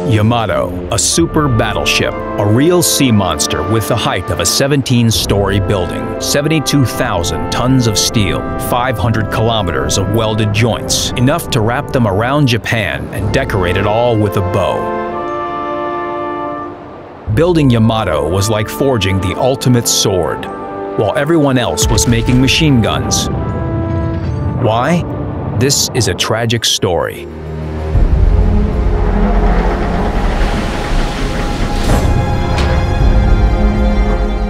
Yamato, a super battleship, a real sea monster with the height of a 17-story building, 72,000 tons of steel, 500 kilometers of welded joints, enough to wrap them around Japan and decorate it all with a bow. Building Yamato was like forging the ultimate sword, while everyone else was making machine guns. Why? This is a tragic story.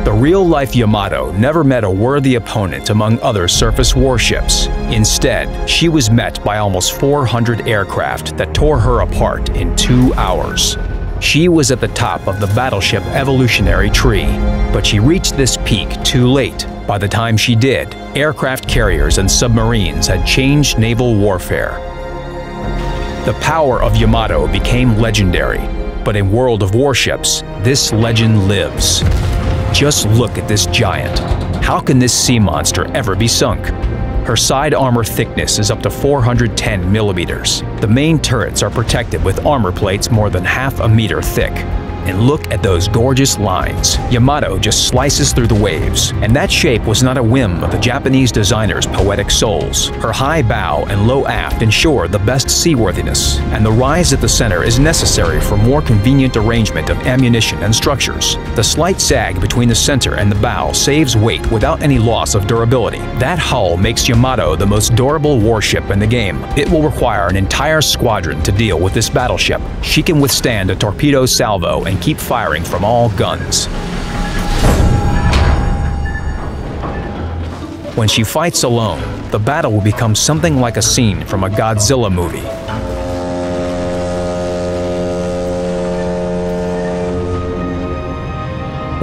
The real-life Yamato never met a worthy opponent among other surface warships. Instead, she was met by almost 400 aircraft that tore her apart in 2 hours. She was at the top of the battleship evolutionary tree, but she reached this peak too late. By the time she did, aircraft carriers and submarines had changed naval warfare. The power of Yamato became legendary, but in World of Warships, this legend lives. Just look at this giant. How can this sea monster ever be sunk? Her side armor thickness is up to 410 millimeters. The main turrets are protected with armor plates more than half a meter thick. And look at those gorgeous lines. Yamato just slices through the waves, and that shape was not a whim of the Japanese designer's poetic souls. Her high bow and low aft ensure the best seaworthiness, and the rise at the center is necessary for more convenient arrangement of ammunition and structures. The slight sag between the center and the bow saves weight without any loss of durability. That hull makes Yamato the most durable warship in the game. It will require an entire squadron to deal with this battleship. She can withstand a torpedo salvo and keep firing from all guns. When she fights alone, the battle will become something like a scene from a Godzilla movie.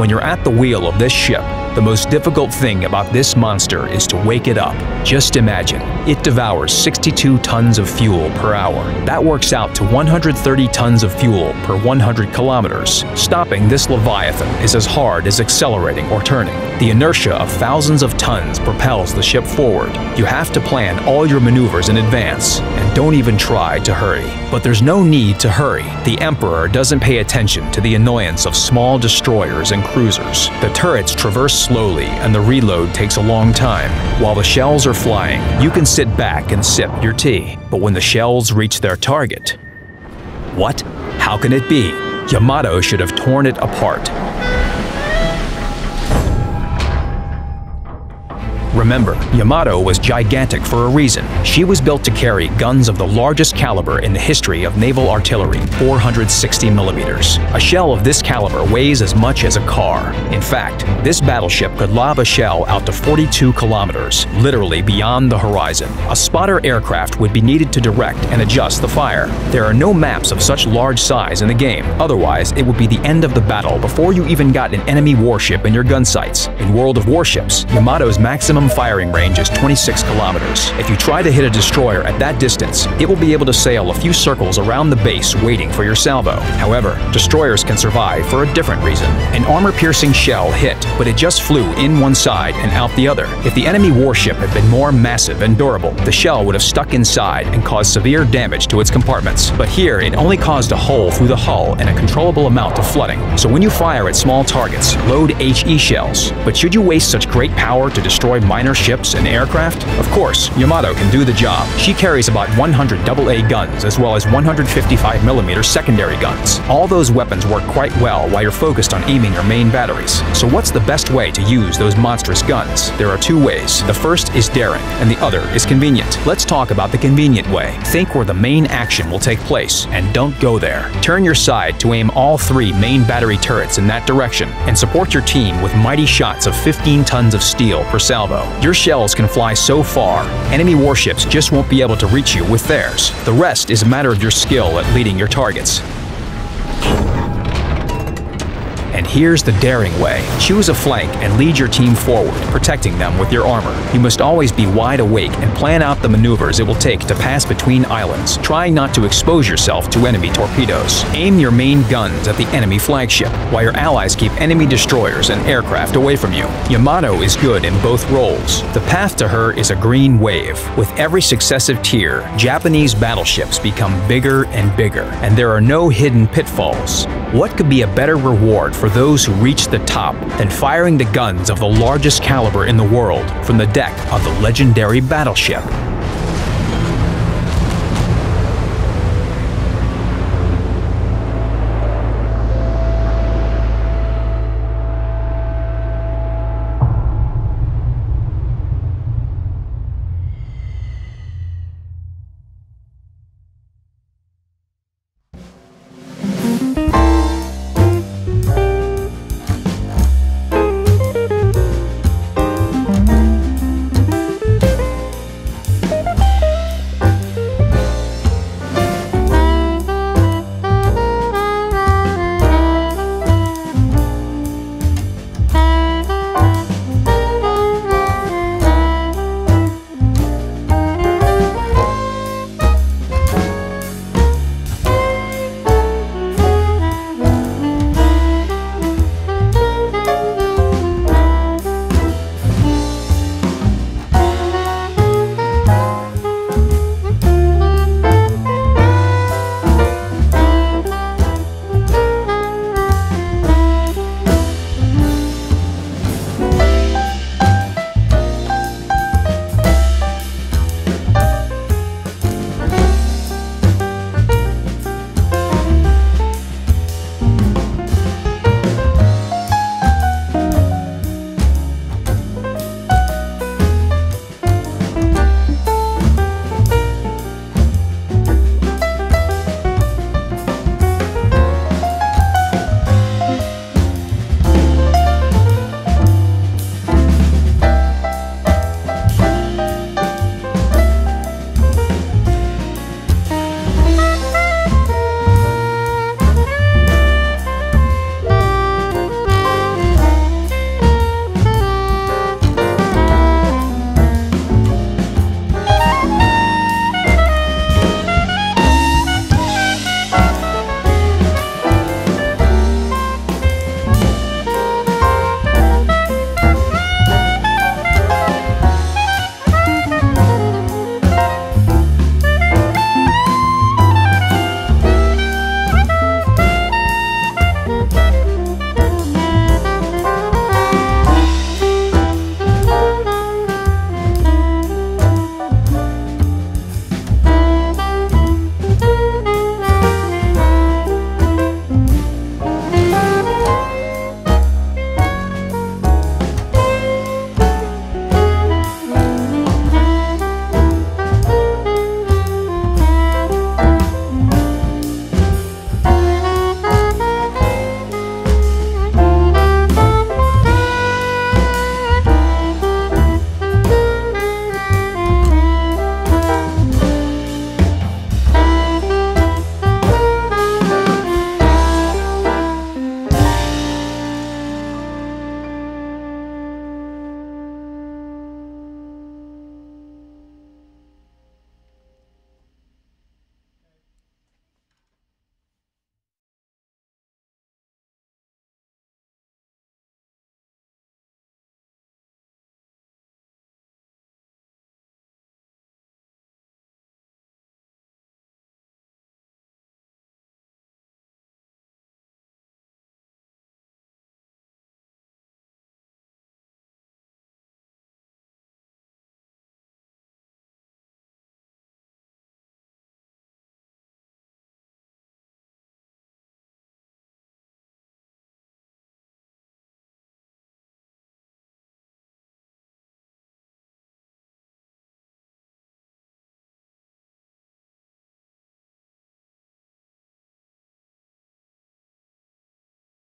When you're at the wheel of this ship, the most difficult thing about this monster is to wake it up. Just imagine, it devours 62 tons of fuel per hour. That works out to 130 tons of fuel per 100 kilometers. Stopping this leviathan is as hard as accelerating or turning. The inertia of thousands of tons propels the ship forward. You have to plan all your maneuvers in advance, and don't even try to hurry. But there's no need to hurry. The Emperor doesn't pay attention to the annoyance of small destroyers and cruisers. The turrets traverse slowly, and the reload takes a long time. While the shells are flying, you can sit back and sip your tea. But when the shells reach their target, what? How can it be? Yamato should have torn it apart. Remember, Yamato was gigantic for a reason. She was built to carry guns of the largest caliber in the history of naval artillery, 460 millimeters. A shell of this caliber weighs as much as a car. In fact, this battleship could lob a shell out to 42 kilometers, literally beyond the horizon. A spotter aircraft would be needed to direct and adjust the fire. There are no maps of such large size in the game, otherwise it would be the end of the battle before you even got an enemy warship in your gun sights. In World of Warships, Yamato's maximum firing range is 26 kilometers. If you try to hit a destroyer at that distance, it will be able to sail a few circles around the base waiting for your salvo. However, destroyers can survive for a different reason. An armor-piercing shell hit, but it just flew in one side and out the other. If the enemy warship had been more massive and durable, the shell would have stuck inside and caused severe damage to its compartments. But here, it only caused a hole through the hull and a controllable amount of flooding. So when you fire at small targets, load HE shells. But should you waste such great power to destroy minor ships and aircraft? Of course, Yamato can do the job. She carries about 100 AA guns as well as 155mm secondary guns. All those weapons work quite well while you're focused on aiming your main batteries. So what's the best way to use those monstrous guns? There are two ways. The first is daring, and the other is convenient. Let's talk about the convenient way. Think where the main action will take place, and don't go there. Turn your side to aim all 3 main battery turrets in that direction, and support your team with mighty shots of 15 tons of steel per salvo. Your shells can fly so far, enemy warships just won't be able to reach you with theirs. The rest is a matter of your skill at leading your targets. And here's the daring way. Choose a flank and lead your team forward, protecting them with your armor. You must always be wide awake and plan out the maneuvers it will take to pass between islands, trying not to expose yourself to enemy torpedoes. Aim your main guns at the enemy flagship, while your allies keep enemy destroyers and aircraft away from you. Yamato is good in both roles. The path to her is a green wave. With every successive tier, Japanese battleships become bigger and bigger, and there are no hidden pitfalls. What could be a better reward for those who reach the top than firing the guns of the largest caliber in the world from the deck of the legendary battleship?